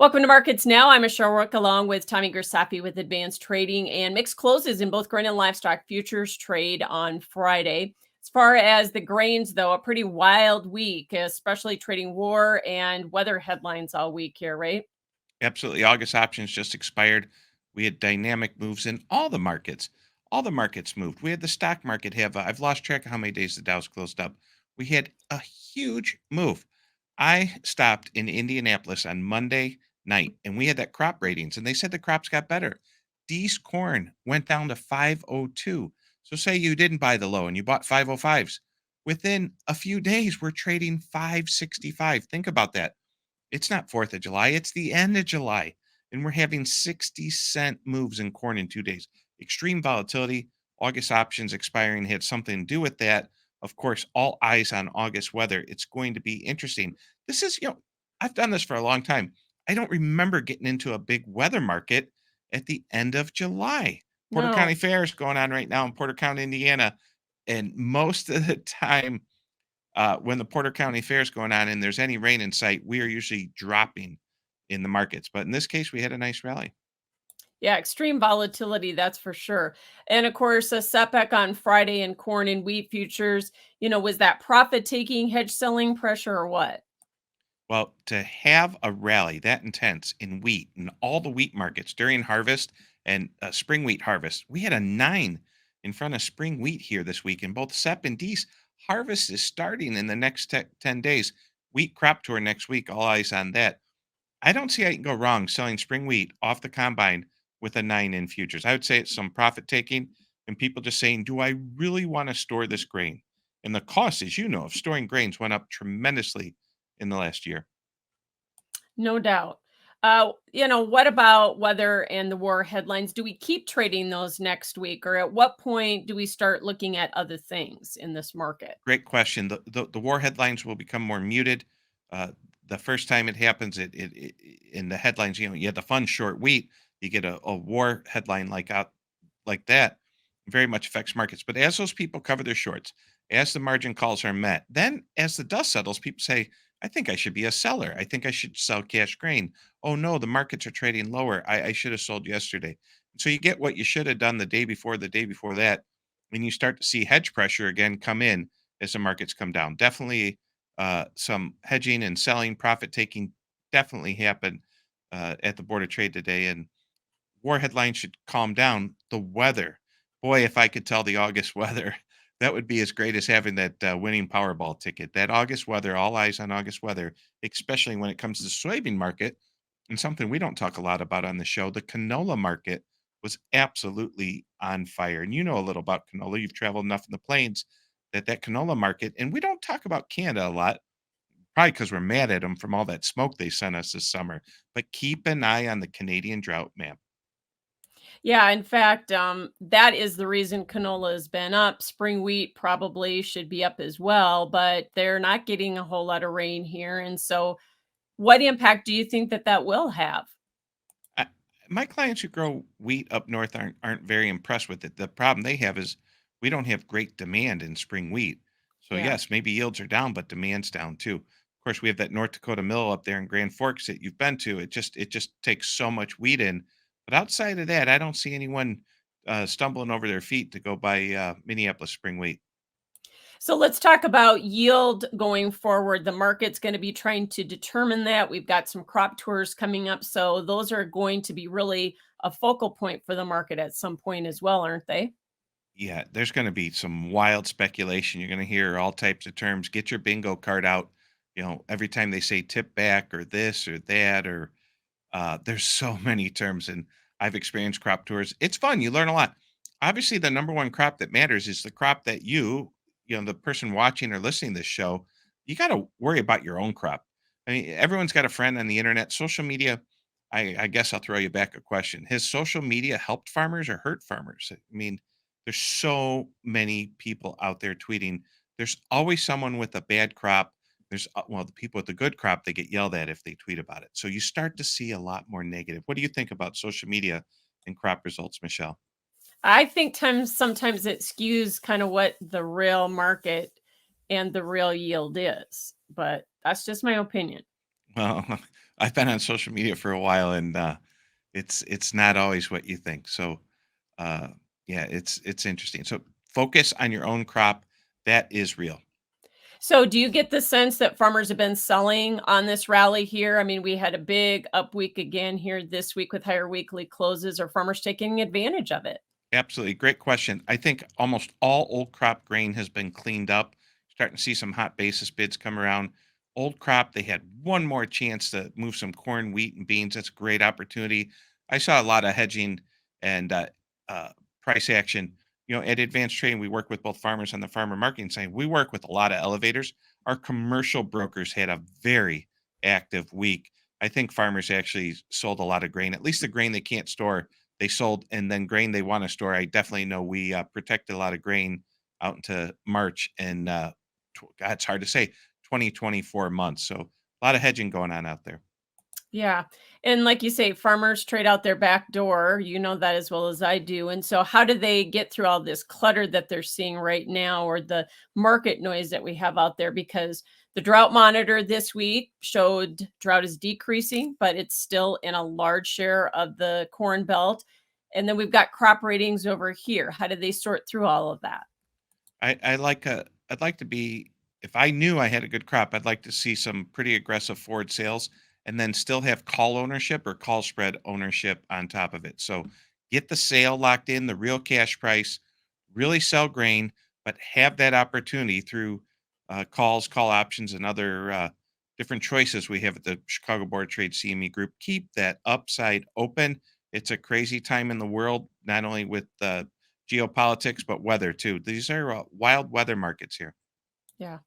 Welcome to Markets Now. I'm Michelle Rook along with Tommy Grisafi with Advanced Trading, and mixed closes in both grain and livestock futures trade on Friday. As far as the grains, though, a pretty wild week, especially trading war and weather headlines all week here, right? Absolutely. August options just expired. We had dynamic moves in all the markets. All the markets moved. We had the stock market have, I've lost track of how many days the Dow's closed up. We had a huge move. I stopped in Indianapolis on Monday night and we had that crop ratings and they said the crops got better. D's corn went down to 502. So say you didn't buy the low and you bought 505s. Within a few days, we're trading 565. Think about that. It's not 4th of July, it's the end of July, and we're having 60-cent moves in corn in 2 days. Extreme volatility, August options expiring had something to do with that. Of course, all eyes on August weather. It's going to be interesting. This is, I've done this for a long time. I don't remember getting into a big weather market at the end of July. Porter County No. Fair is going on right now in Porter County, Indiana, and most of the time when the Porter County Fair is going on and there's any rain in sight, we are usually dropping in the markets. But in this case, we had a nice rally. Yeah, extreme volatility, that's for sure. And of course, a setback on Friday in corn and wheat futures. Was that profit taking, hedge selling pressure, or what? Well, to have a rally that intense in wheat and all the wheat markets during harvest and spring wheat harvest, we had a 9 in front of spring wheat here this week. And both SEP and D's harvest is starting in the next 10 days. Wheat crop tour next week, all eyes on that. I don't see how you can go wrong selling spring wheat off the combine with a 9 in futures. I would say it's some profit taking and people just saying, do I really want to store this grain? And the cost, as you know, of storing grains went up tremendously in the last year. No doubt. What about weather and the war headlines? Do we keep trading those next week, or at what point do we start looking at other things in this market? Great question. The war headlines will become more muted. Uh, the first time it happens, in the headlines, you had the fun short wheat. You get a war headline like that, very much affects markets. But as those people cover their shorts, as the margin calls are met, then as the dust settles, people say, I think I should be a seller. I think I should sell cash grain. Oh no, the markets are trading lower. I should have sold yesterday. So you get what you should have done the day before that, and you start to see hedge pressure again come in as the markets come down. Definitely some hedging and selling, profit taking definitely happened at the Board of Trade today. And war headlines should calm down. The weather, boy, if I could tell the August weather, that would be as great as having that winning Powerball ticket. That August weather, all eyes on August weather, especially when it comes to the soybean market. And something we don't talk a lot about on the show, the canola market was absolutely on fire. And you know a little about canola. You've traveled enough in the plains that canola market, and we don't talk about Canada a lot, probably because we're mad at them from all that smoke they sent us this summer. But keep an eye on the Canadian drought map. Yeah, in fact, that is the reason canola has been up. Spring wheat probably should be up as well, but they're not getting a whole lot of rain here. And so, what impact do you think that that will have? I, my clients who grow wheat up north aren't very impressed with it. The problem they have is we don't have great demand in spring wheat. So Yeah. yes, maybe yields are down, but demand's down too. Of course, we have that North Dakota mill up there in Grand Forks that you've been to. It just takes so much wheat in. But outside of that, I don't see anyone stumbling over their feet to go buy Minneapolis spring wheat. So let's talk about yield going forward. The market's going to be trying to determine that. We've got some crop tours coming up. So those are going to be really a focal point for the market at some point as well, aren't they? Yeah, there's going to be some wild speculation. You're going to hear all types of terms. Get your bingo card out. Every time they say tip back or this or that, or there's so many terms, and I've experienced crop tours. It's fun. You learn a lot. Obviously, the number one crop that matters is the crop that the person watching or listening to this show, you got to worry about your own crop. I mean, everyone's got a friend on the internet. Social media, I guess I'll throw you back a question. Has social media helped farmers or hurt farmers? I mean, there's so many people out there tweeting. There's always someone with a bad crop. The people with the good crop, they get yelled at if they tweet about it. So you start to see a lot more negative. What do you think about social media and crop results, Michelle? I think sometimes it skews kind of what the real market and the real yield is, but that's just my opinion. Well, I've been on social media for a while, and it's not always what you think. So uh, yeah, it's interesting. So focus on your own crop. That is real. So, do you get the sense that farmers have been selling on this rally here? I mean, we had a big up week again here this week with higher weekly closes. Are farmers taking advantage of it? Absolutely. Great question. I think almost all old crop grain has been cleaned up. Starting to see some hot basis bids come around. Old crop, they had one more chance to move some corn, wheat, and beans. That's a great opportunity. I saw a lot of hedging and uh, price action. At Advanced Trading, we work with both farmers on the farmer marketing side. We work with a lot of elevators. Our commercial brokers had a very active week. I think farmers actually sold a lot of grain, at least the grain they can't store they sold, and then grain they want to store. I definitely know we protected a lot of grain out into March and God, it's hard to say 2024 months. So a lot of hedging going on out there. Yeah. And like you say, farmers trade out their back door. You know that as well as I do. And so, how do they get through all this clutter that they're seeing right now or the market noise that we have out there? Because the drought monitor this week showed drought is decreasing, but it's still in a large share of the corn belt. And then we've got crop ratings over here. How do they sort through all of that? I'd like to be if I knew I had a good crop, I'd like to see some pretty aggressive forward sales and then still have call ownership or call spread ownership on top of it. So get the sale locked in, the real cash price, really sell grain, but have that opportunity through calls, call options, and other different choices we have at the Chicago Board of Trade CME Group. Keep that upside open. It's a crazy time in the world, not only with geopolitics, but weather too. These are wild weather markets here. Yeah.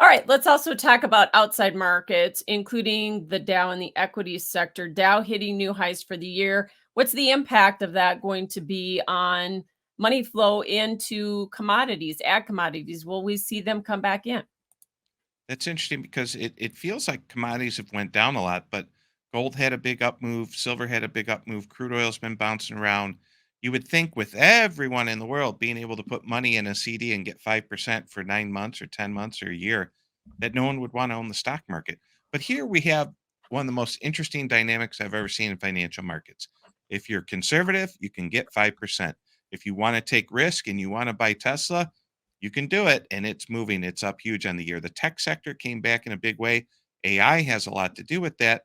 All right, let's also talk about outside markets, including the Dow and the equities sector. Dow hitting new highs for the year. What's the impact of that going to be on money flow into commodities, ag commodities? Will we see them come back in? That's interesting because it feels like commodities have went down a lot, but gold had a big up move, silver had a big up move, crude oil's been bouncing around. You would think with everyone in the world being able to put money in a CD and get 5% for 9 months or 10 months or a year, that no one would want to own the stock market. But here we have one of the most interesting dynamics I've ever seen in financial markets. If you're conservative, you can get 5%. If you want to take risk and you want to buy Tesla, you can do it, and it's moving. It's up huge on the year. The tech sector came back in a big way. AI has a lot to do with that.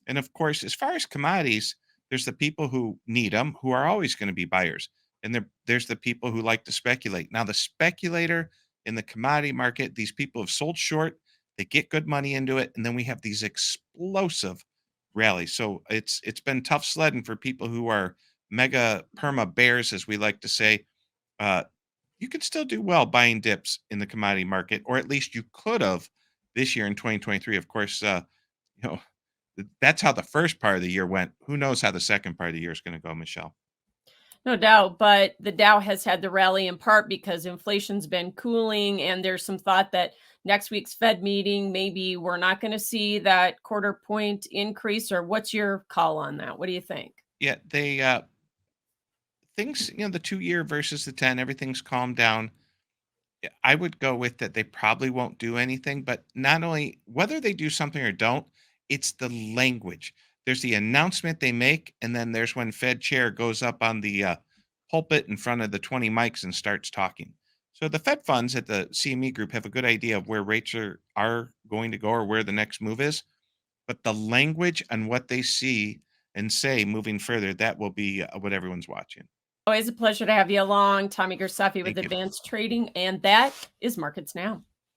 And of course, as far as commodities, there's the people who need them, who are always going to be buyers. And there's the people who like to speculate. Now, the speculator in the commodity market, these people have sold short, they get good money into it, and then we have these explosive rallies. So it's been tough sledding for people who are mega perma bears, as we like to say. Uh, you can still do well buying dips in the commodity market, or at least you could have this year in 2023. Of course, you know that's how the first part of the year went. Who knows how the second part of the year is going to go, Michelle? No doubt, but the Dow has had the rally in part because inflation's been cooling, and there's some thought that next week's Fed meeting, maybe we're not going to see that quarter point increase. Or what's your call on that? What do you think? Yeah, they things. The 2 year versus the 10. Everything's calmed down. Yeah, I would go with that. They probably won't do anything, but not only whether they do something or don't, it's the language. There's the announcement they make, and then there's when Fed chair goes up on the pulpit in front of the 20 mics and starts talking. So the Fed funds at the CME group have a good idea of where rates are going to go or where the next move is, but the language and what they see and say moving further, that will be what everyone's watching. Always a pleasure to have you along. Tommy Grisafi with Thank you. Advanced Trading, and that is Markets Now.